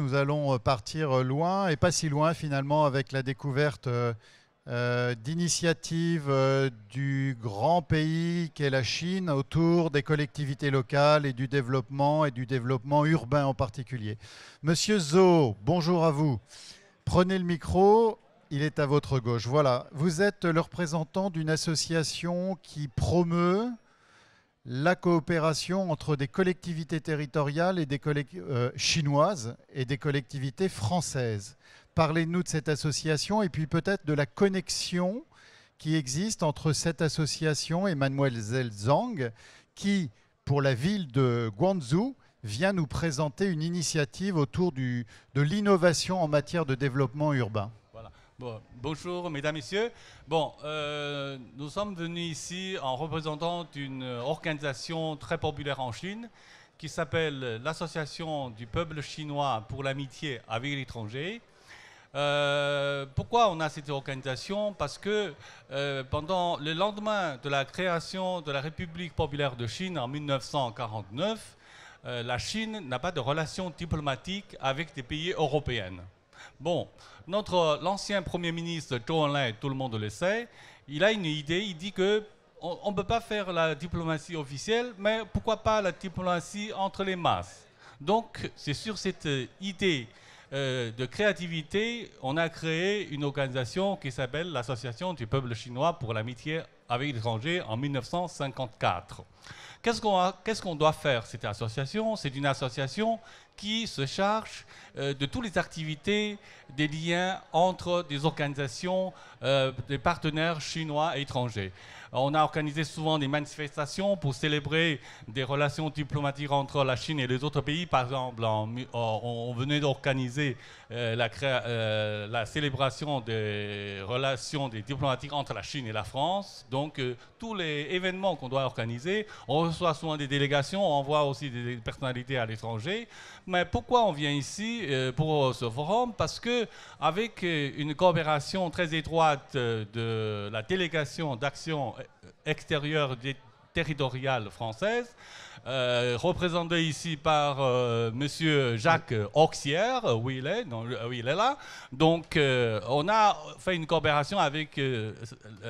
nous allons partir loin, et pas si loin finalement, avec la découverte d'initiatives du grand pays qu'est la Chine autour des collectivités locales et du développement urbain en particulier. Monsieur Zhou, bonjour à vous. Prenez le micro, il est à votre gauche. Voilà, vous êtes le représentant d'une association qui promeut la coopération entre des collectivités territoriales et chinoises et des collectivités françaises. Parlez-nous de cette association et puis peut-être de la connexion qui existe entre cette association et Mademoiselle Zhang qui, pour la ville de Guangzhou, vient nous présenter une initiative autour de l'innovation en matière de développement urbain. Voilà. Bon, bonjour mesdames, messieurs. Bon, nous sommes venus ici en représentant une organisation très populaire en Chine qui s'appelle l'Association du peuple chinois pour l'amitié avec l'étranger. Pourquoi on a cette organisation? Parce que pendant le lendemain de la création de la République populaire de Chine en 1949, la Chine n'a pas de relations diplomatiques avec des pays européens. Bon, l'ancien Premier ministre Zhou Enlai, tout le monde le sait, il a une idée, il dit que on ne peut pas faire la diplomatie officielle, mais pourquoi pas la diplomatie entre les masses? Donc, c'est sur cette idée de créativité, on a créé une organisation qui s'appelle l'Association du peuple chinois pour l'amitié avec l'étranger en 1954. Qu'est-ce qu'on doit faire, cette association? C'est une association qui se charge de toutes les activités, des liens entre des organisations, des partenaires chinois et étrangers. On a organisé souvent des manifestations pour célébrer des relations diplomatiques entre la Chine et les autres pays. Par exemple, on venait d'organiser la célébration des relations diplomatiques entre la Chine et la France. Donc, tous les événements qu'on doit organiser, on reçoit souvent des délégations, on envoie aussi des personnalités à l'étranger. Mais pourquoi on vient ici pour ce forum? Parce que avec une coopération très étroite de la délégation d'action extérieure territoriale française, représenté ici par Monsieur Jacques Auxierre, où il est, non, oui, il est là. Donc, on a fait une coopération avec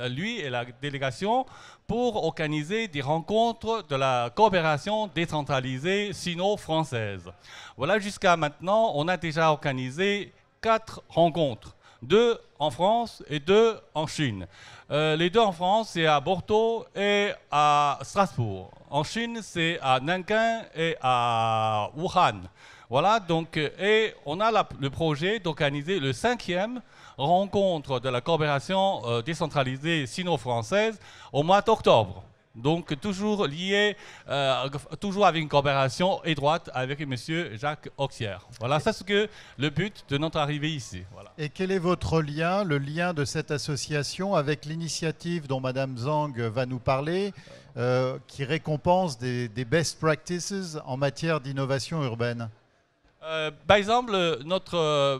lui et la délégation pour organiser des rencontres de la coopération décentralisée sino-française. Voilà, jusqu'à maintenant, on a déjà organisé 4 rencontres. 2 en France et 2 en Chine. Les 2 en France, c'est à Bordeaux et à Strasbourg. En Chine, c'est à Nankin et à Wuhan. Voilà, donc, et on a le projet d'organiser le 5e rencontre de la coopération décentralisée sino-française au mois d'octobre. Donc, toujours lié, toujours avec une coopération étroite avec M. Jacques Auxierre. Voilà, ça c'est le but de notre arrivée ici. Voilà. Et quel est votre lien, le lien de cette association avec l'initiative dont Mme Zhang va nous parler, qui récompense des best practices en matière d'innovation urbaine? Par exemple,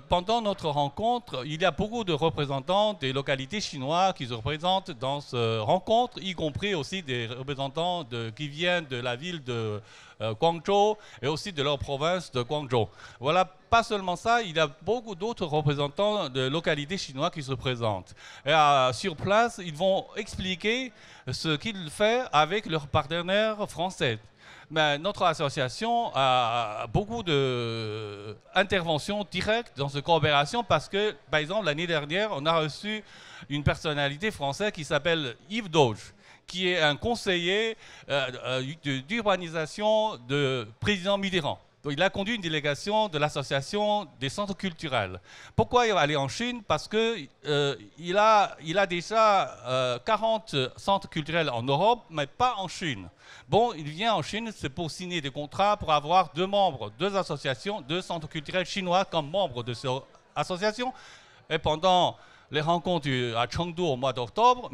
pendant notre rencontre, il y a beaucoup de représentants des localités chinoises qui se représentent dans cette rencontre, y compris aussi des représentants qui viennent de la ville de Guangzhou et aussi de leur province de Guangzhou. Voilà, pas seulement ça, il y a beaucoup d'autres représentants de localités chinoises qui se présentent. Et, sur place, ils vont expliquer ce qu'ils font avec leurs partenaires français. Mais notre association a beaucoup d'interventions directes dans cette coopération parce que, par exemple, l'année dernière, on a reçu une personnalité française qui s'appelle Yves Dauge, qui est un conseiller d'urbanisation de président Mitterrand. Donc, il a conduit une délégation de l'association des centres culturels. Pourquoi il va aller en Chine? Parce qu'il a déjà 40 centres culturels en Europe, mais pas en Chine. Bon, il vient en Chine, c'est pour signer des contrats pour avoir 2 membres, 2 associations, 2 centres culturels chinois comme membres de cette association. Et pendant les rencontres à Chengdu au mois d'octobre,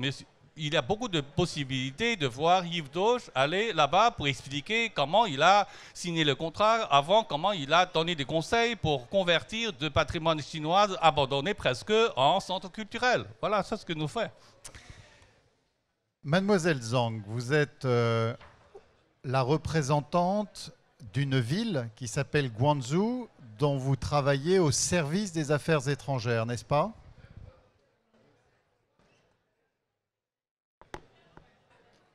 il y a beaucoup de possibilités de voir Yves Dauge aller là-bas pour expliquer comment il a signé le contrat avant, comment il a donné des conseils pour convertir de patrimoine chinois abandonné presque en centre culturel. Voilà, c'est ce que nous faisons. Mademoiselle Zhang, vous êtes la représentante d'une ville qui s'appelle Guangzhou, dont vous travaillez au service des affaires étrangères, n'est-ce pas?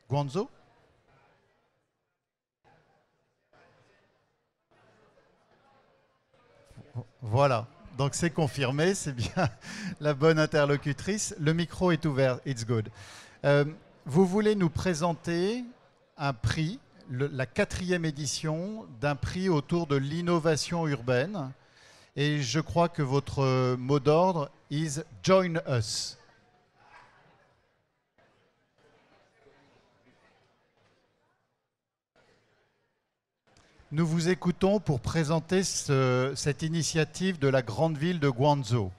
Guangzhou? Voilà, donc c'est confirmé, c'est bien la bonne interlocutrice. Le micro est ouvert, it's good. Vous voulez nous présenter un prix, la 4e édition d'un prix autour de l'innovation urbaine. Et je crois que votre mot d'ordre is Join Us. Nous vous écoutons pour présenter cette initiative de la grande ville de Guangzhou.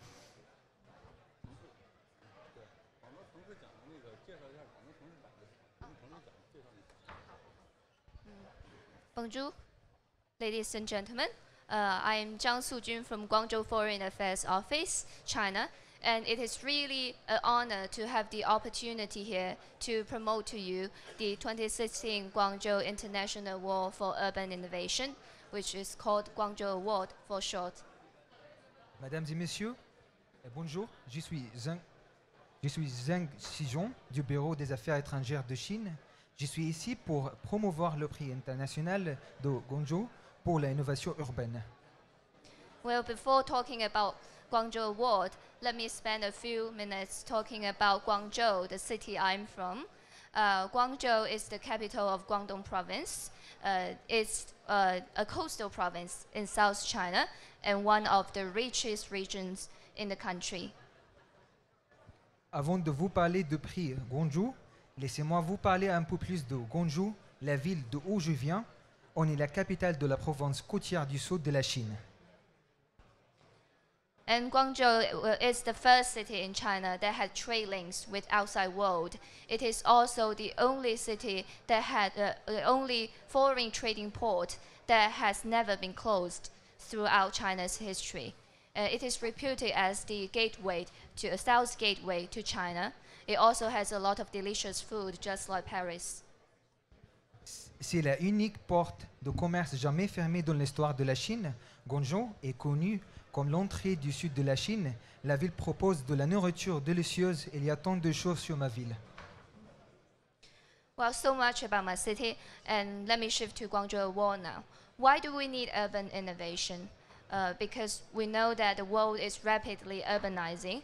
Bonjour, ladies and gentlemen. I am Zhang Sujun from Guangzhou Foreign Affairs Office, China, and it is really an honor to have the opportunity here to promote to you the 2016 Guangzhou International Award for Urban Innovation, which is called Guangzhou Award for short. Mesdames et messieurs, bonjour, je suis Zheng Xijong du Bureau des Affaires étrangères de Chine. Je suis ici pour promouvoir le prix international de Guangzhou pour l'innovation urbaine. Well, before talking about Guangzhou Award, let me spend a few minutes talking about Guangzhou, the city I'm from. Guangzhou is the capital of Guangdong Province. It's a coastal province in South China and one of the richest regions in the country. Avant de vous parler du prix Guangzhou, laissez-moi vous parler un peu plus de Guangzhou, la ville d'où je viens. On est la capitale de la province côtière du sud de la Chine. And Guangzhou is the first city in China that had trade links with outside world. It is also the only city that had the only foreign trading port that has never been closed throughout China's history. It is reputed as the gateway to a south gateway to China. It also has a lot of delicious food, just like Paris. C'est la unique porte de commerce jamais fermée dans l'histoire de la Chine. Guangzhou est connue comme l'entrée du sud de la Chine. La ville propose de la nourriture délicieuse. Il y a tant de choses sur ma ville. Well, so much about my city, and let me shift to Guangzhou Award now. Why do we need urban innovation? Because we know that the world is rapidly urbanizing.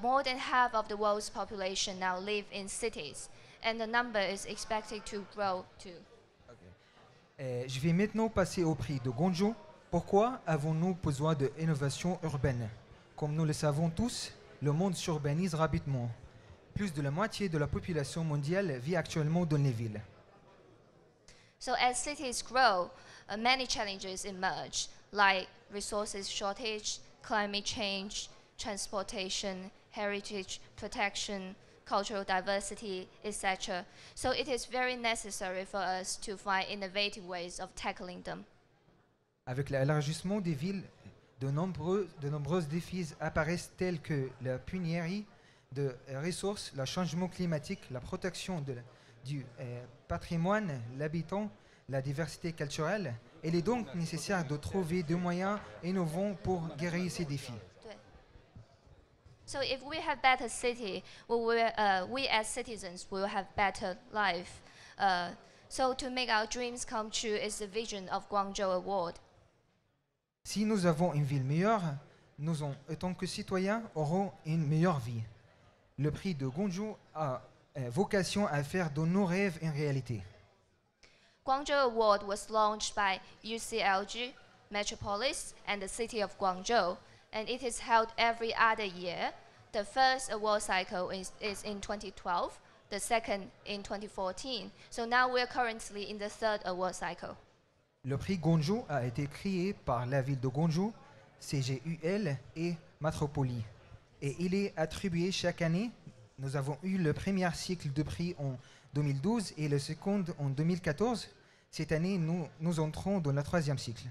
More than half of the world's population now live in cities, and the number is expected to grow too. Je vais maintenant passer au prix de Guangzhou. Pourquoi avons-nous besoin d'innovation urbaine? Comme nous le savons tous, le monde s'urbanise rapidement. Plus de la moitié de la population mondiale vit actuellement dans les villes. So as cities grow, many challenges emerge, like resources shortage, climate change, transportation, heritage protection, cultural diversity, etc. So it is very necessary for us to find innovative ways of tackling them. Avec l'élargissement des villes, de nombreux défis apparaissent tels que la pénurie de ressources, le changement climatique, la protection du patrimoine, l'habitant, la diversité culturelle. Il est donc nécessaire de trouver des moyens innovants pour guérir ces défis. So if we have better city, we as citizens will have better life. So to make our dreams come true is the vision of Guangzhou Award. Si nous avons une ville meilleure, nous, en tant que citoyens, aurons une meilleure vie. Le prix de Guangzhou a vocation à faire de nos rêves une réalité. Guangzhou Award was launched by UCLG, Metropolis, and the city of Guangzhou, and it is held every other year. The first award cycle is in 2012, the second in 2014. So now we're currently in the third award cycle. Le prix Guangzhou a été créé par la ville de Guangzhou, CGUL et Metropolis. Et il est attribué chaque année. Nous avons eu le premier cycle de prix en 2012 et le second en 2014. Cette année, nous entrons dans le troisième cycle.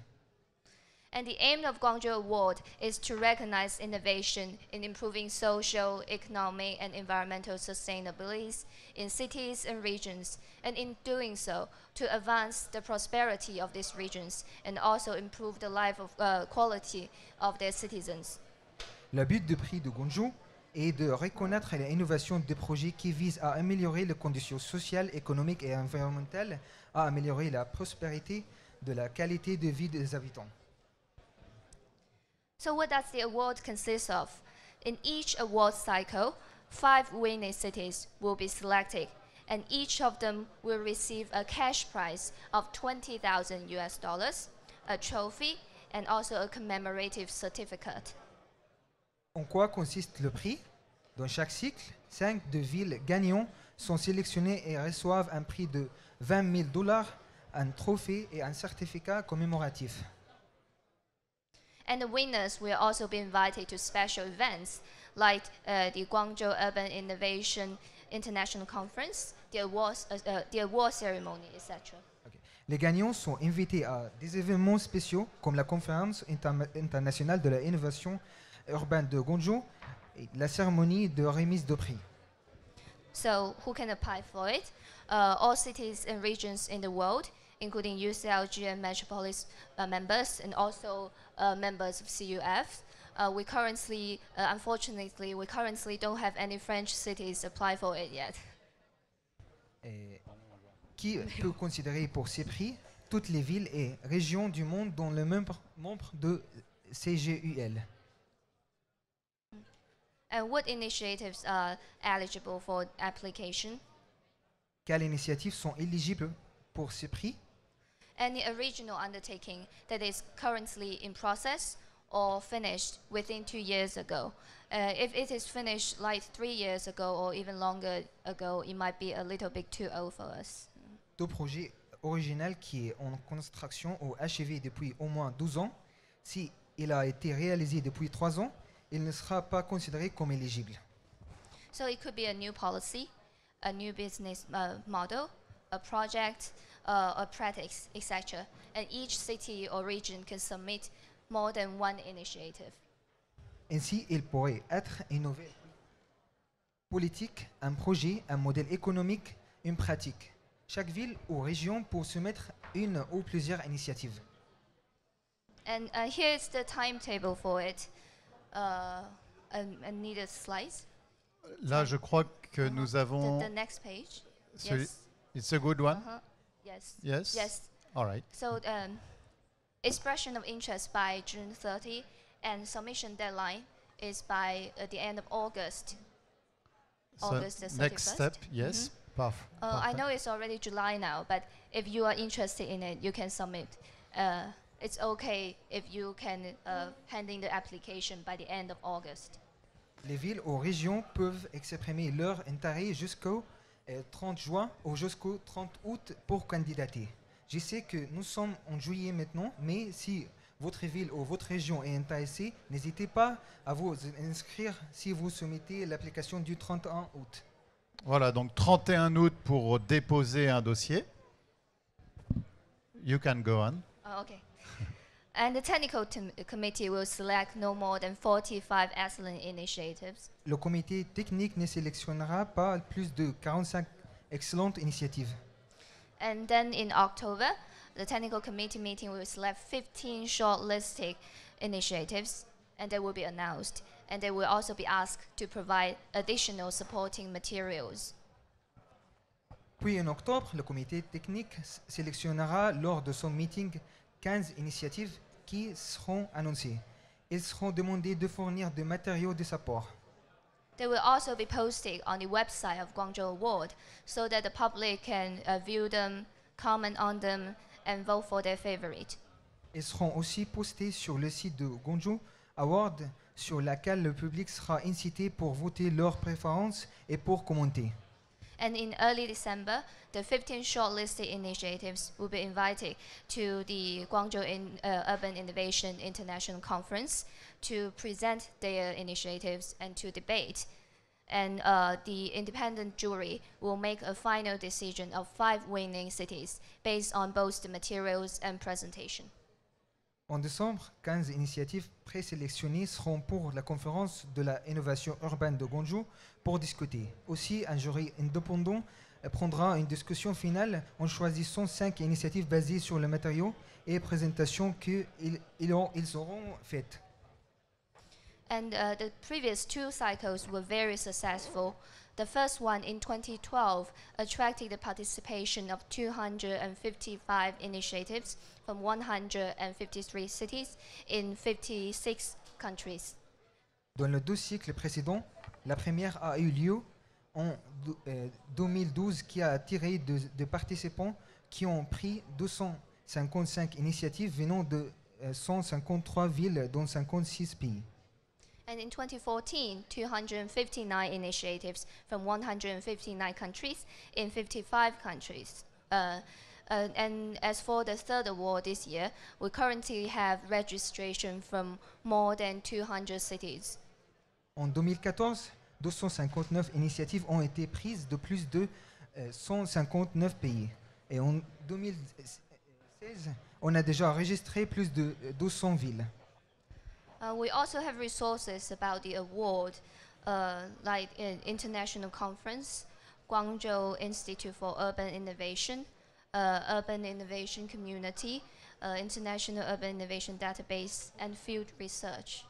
And the aim of Guangzhou Award is to recognize innovation in improving social, economic, and environmental sustainability in cities and regions, and in doing so, to advance the prosperity of these regions and also improve the life of, quality of their citizens. Le but du prix de Guangzhou est de reconnaître l'innovation des projets qui visent à améliorer les conditions sociales, économiques et environnementales, à améliorer la prospérité de la qualité de vie des habitants. So what does the award consist of? In each award cycle, 5 winning cities will be selected, and each of them will receive a cash prize of $20,000, a trophy, and also a commemorative certificate. En quoi consiste le prix? Dans chaque cycle, 5 de villes gagnantes sont sélectionnées et reçoivent un prix de $20,000, un trophée et un certificat commémoratif. And the winners will also be invited to special events like the Guangzhou Urban Innovation International Conference, the award ceremony, etc. Les gagnants sont invités à des événements spéciaux comme la conférence internationale de l'innovation urbaine de Guangzhou et la cérémonie de remise de prix. So who can apply for it? All cities and regions in the world, including UCLG and Metropolis members, and also members of CUF. We currently, unfortunately, we currently don't have any French cities apply for it yet. Et qui peut considérer pour ces prix toutes les villes et régions du monde dont le membre de CGUL? And what initiatives are eligible for application? Quelles initiatives sont éligibles pour ces prix? Any original undertaking that is currently in process or finished within 2 years ago. If it is finished like 3 years ago or even longer ago, it might be a little bit too old for us. Tout projet original qui est en construction ou achevé depuis au moins 12 ans, si il a été réalisé depuis 3 ans, il ne sera pas considéré comme éligible. So it could be a new policy, a new business model, a project, a practice, etc. And each city or region can submit more than one initiative. Ainsi, il pourrait être une nouvelle politique, un projet, un modèle économique, une pratique. Chaque ville ou région peut soumettre une ou plusieurs initiatives. And here's the timetable for it. I need a slice. Là, je crois que nous avons... The next page. celui- Yes. It's a good one? Uh-huh. Yes. Yes? Yes. All right. So expression of interest by June 30 and submission deadline is by the end of August. So August the 31st. next step, yes. I know it's already July now, but if you are interested in it, you can submit. It's okay if you can hand in the application by the end of August. Les villes ou régions peuvent exprimer leur intérêt jusqu'au 30 juin ou jusqu'au 30 août pour candidater. Je sais que nous sommes en juillet maintenant, mais si votre ville ou votre région est intéressée, n'hésitez pas à vous inscrire si vous soumettez l'application du 31 août. Voilà, donc 31 août pour déposer un dossier. You can go on. Oh, okay. And the technical committee will select no more than 45 excellent initiatives. Le comité technique ne sélectionnera pas plus de 45 excellentes initiatives. And then in October, the technical committee meeting will select 15 shortlisted initiatives, and they will be announced. And they will also be asked to provide additional supporting materials. Puis en octobre, le comité technique sélectionnera lors de son meeting 15 initiatives qui seront annoncées. Ils seront demandés de fournir des matériaux de support. They will also be posted on the website of Guangzhou Award so that the public can view them, comment on them, and vote for their favorite. Ils seront aussi postés sur le site de Guangzhou Award sur laquelle le public sera incité pour voter leurs préférences et pour commenter. And in early December, the 15 shortlisted initiatives will be invited to the Guangzhou Urban Innovation International Conference to present their initiatives and to debate. And the independent jury will make a final decision of 5 winning cities based on both the materials and presentation. En décembre, 15 initiatives présélectionnées seront pour la conférence de la innovation urbaine de Gwangju pour discuter. Aussi, un jury indépendant prendra une discussion finale en choisissant 5 initiatives basées sur le matériau et présentations qu'ils auront faites. And the previous 2 cycles were very successful. The first one in 2012 attracted the participation of 255 initiatives from 153 cities in 56 countries. Dans les 2 cycles précédents, la première a eu lieu en 2012 qui a attiré de participants qui ont pris 255 initiatives venant de 153 villes dans 56 pays. And in 2014, 259 initiatives from 159 countries in 55 countries. And as for the third award this year, we currently have registration from more than 200 cities. En 2014, 259 initiatives ont été prises de plus de 159 pays. Et en 2016, on a déjà enregistré plus de 200 villes. We also have resources about the award, like an international conference, Guangzhou Institute for Urban Innovation, Urban Innovation Community, International Urban Innovation Database, and field research.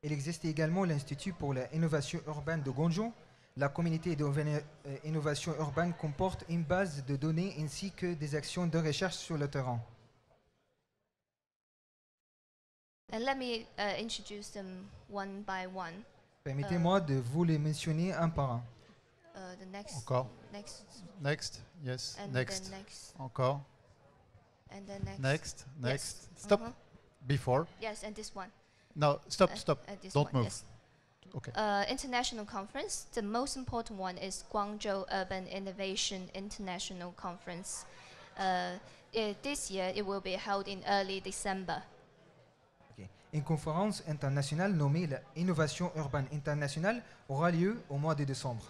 Il existe également l'Institut pour l'innovation urbaine de Gwangju. La communauté d'innovation urbaine comporte une base de données ainsi que des actions de recherche sur le terrain. And let me introduce them one by one. Permettez-moi de vous les mentionner un par un. The next, Encore. next, Next. Yes. and Next. then next, Encore. and then next. Next. Next. Yes. Stop. Uh-huh. Before. Yes, and this one. No. Stop. Stop. This Don't one, move. yes. Okay. International conference. The most important one is Guangzhou Urban Innovation International Conference. This year, it will be held in early December. Ok. Une conférence internationale nommée l'Innovation urbaine internationale aura lieu au mois de décembre.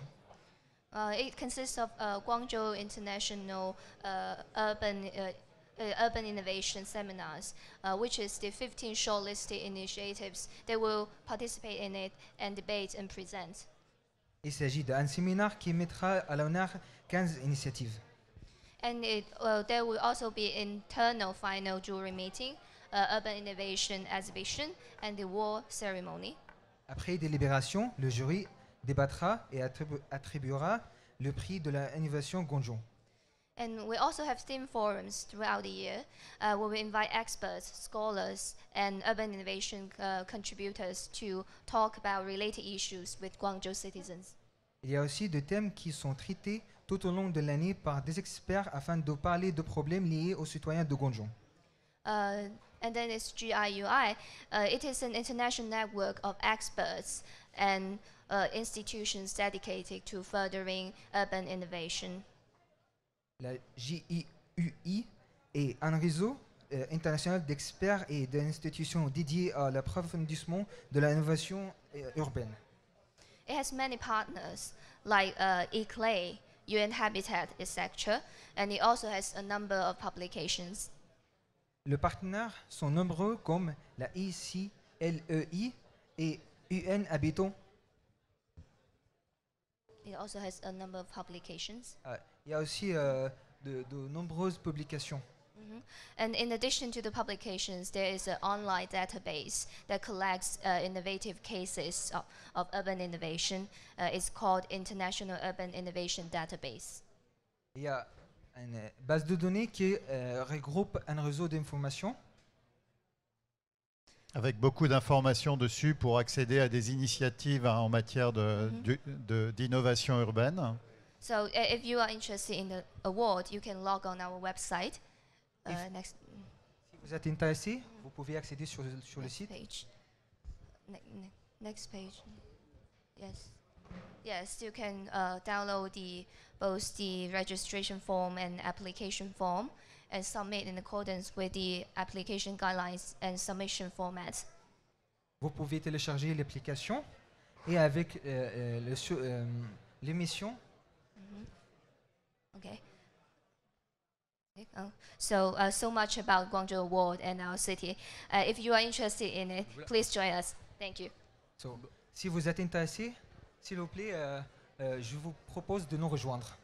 It consists of Guangzhou International Urban Innovation Seminars, which is the 15 shortlisted initiatives. They will participate in it and debate and present. Il s'agit d'un séminaire qui mettra à l'honneur 15 initiatives. And there will also be internal final jury meeting, urban innovation exhibition, and the award ceremony. Après délibération, le jury débattra et attribuera le prix de l'innovation Gwangju. And we also have theme forums throughout the year, where we invite experts, scholars, and urban innovation contributors to talk about related issues with Guangzhou citizens. Il y a aussi des thèmes qui sont traités tout au long de l'année par des experts afin de parler de problèmes liés aux citoyens de Gwangju. And then it's GIUI. It is an international network of experts and institutions dedicated to furthering urban innovation. La JIUI est un réseau international d'experts et d'institutions dédiées à l'approfondissement de l'innovation urbaine. It has many partners like ICLAI, UN Habitat, etc. And it also has a number of publications. Les partenaires sont nombreux comme la ICLEI et UN Habitat. It also has a number of publications. Il y a aussi de nombreuses publications. And in addition to the publications, there is an online database that collects innovative cases of urban innovation. It's called International Urban Innovation Database. Il y a une base de données qui regroupe un réseau d'informations. Avec beaucoup d'informations dessus pour accéder à des initiatives en matière d'innovation urbaine. So if you are interested in the award, you can log on our website. Next Si vous êtes intéressé, vous pouvez accéder sur le site. page. Next page. Yes. Yes, you can download both the registration form and application form and submit in accordance with the application guidelines and submission formats. Vous pouvez télécharger l'application et avec l'émission. Okay. So much about Guangzhou Award and our city. If you are interested in it, please join us. Thank you. So, si vous êtes intéressé, s'il vous plaît, je vous propose de nous rejoindre.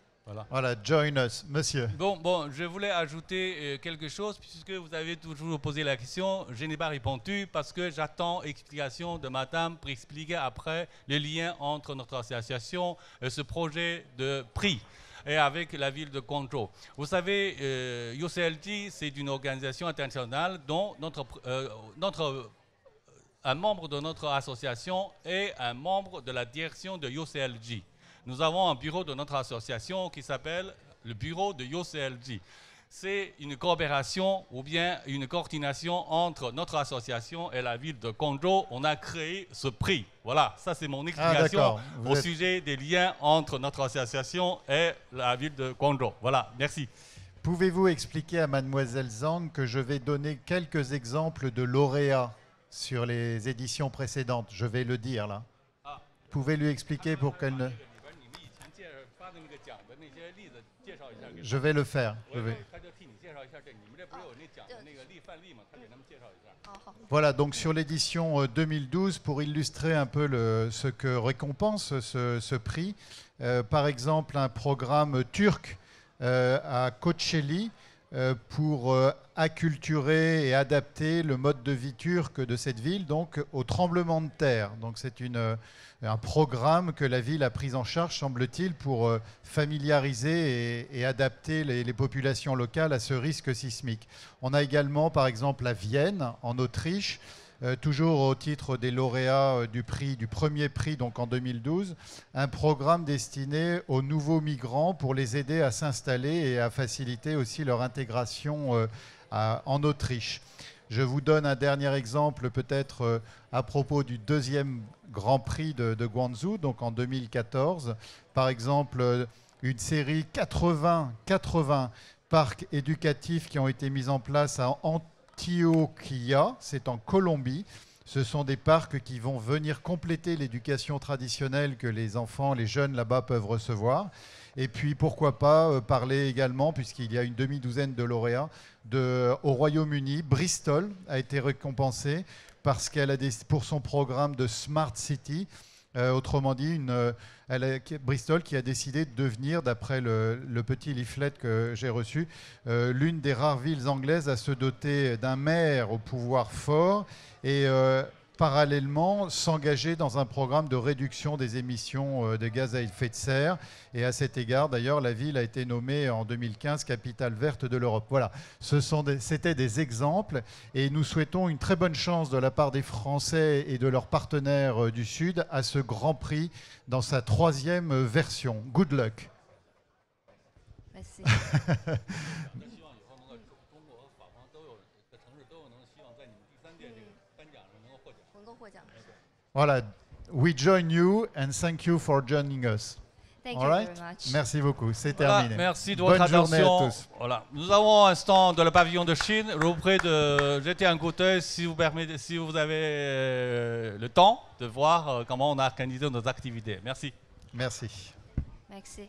Voilà, join us, monsieur. Bon, je voulais ajouter quelque chose, puisque vous avez toujours posé la question. Je n'ai pas répondu parce que j'attends explication de madame pour expliquer après le lien entre notre association et ce projet de prix et avec la ville de Guangzhou. Vous savez, UCLG, c'est une organisation internationale dont un membre de notre association est un membre de la direction de UCLG. Nous avons un bureau de notre association qui s'appelle le bureau de UCLG. C'est une coopération ou bien une coordination entre notre association et la ville de Guangzhou. On a créé ce prix. Voilà, ça c'est mon explication au sujet des liens entre notre association et la ville de Guangzhou. Voilà, merci. Pouvez-vous expliquer à mademoiselle Zhang que je vais donner quelques exemples de lauréats sur les éditions précédentes? Je vais le dire là. Vous pouvez lui expliquer pour qu'elle ne... Je vais le faire. Voilà, donc sur l'édition 2012, pour illustrer un peu ce que récompense ce prix, par exemple un programme turc à Kocaeli pour acculturer et adapter le mode de vie turc de cette ville donc au tremblement de terre. Donc c'est un programme que la ville a pris en charge, semble-t-il, pour familiariser et adapter les populations locales à ce risque sismique. On a également, par exemple, à Vienne, en Autriche, toujours au titre des lauréats du premier prix, donc en 2012, un programme destiné aux nouveaux migrants pour les aider à s'installer et à faciliter aussi leur intégration en Autriche. Je vous donne un dernier exemple peut-être à propos du deuxième Grand Prix de Guangzhou, donc en 2014. Par exemple, une série 80 parcs éducatifs qui ont été mis en place à Antioquia, c'est en Colombie. Ce sont des parcs qui vont venir compléter l'éducation traditionnelle que les enfants, les jeunes là-bas peuvent recevoir. Et puis, pourquoi pas parler également, puisqu'il y a une demi-douzaine de lauréats, au Royaume-Uni. Bristol a été récompensée parce qu'elle a pour son programme de Smart City, autrement dit, Bristol qui a décidé de devenir, d'après le petit leaflet que j'ai reçu, l'une des rares villes anglaises à se doter d'un maire au pouvoir fort et parallèlement s'engager dans un programme de réduction des émissions de gaz à effet de serre. Et à cet égard, d'ailleurs, la ville a été nommée en 2015 capitale verte de l'Europe. Voilà, c'était des exemples et nous souhaitons une très bonne chance de la part des Français et de leurs partenaires du Sud à ce Grand Prix dans sa 3e version. Good luck. Merci. Voilà, we join you and thank you for joining us. Thank All you right? very much. Merci beaucoup, c'est Voilà, terminé. merci de votre Bonne journée à attention. tous. Voilà. Nous avons un stand de le pavillon de Chine. Je vous prie de jeter un coup d'œil si vous avez le temps de voir comment on a organisé nos activités. Merci. Merci. Merci.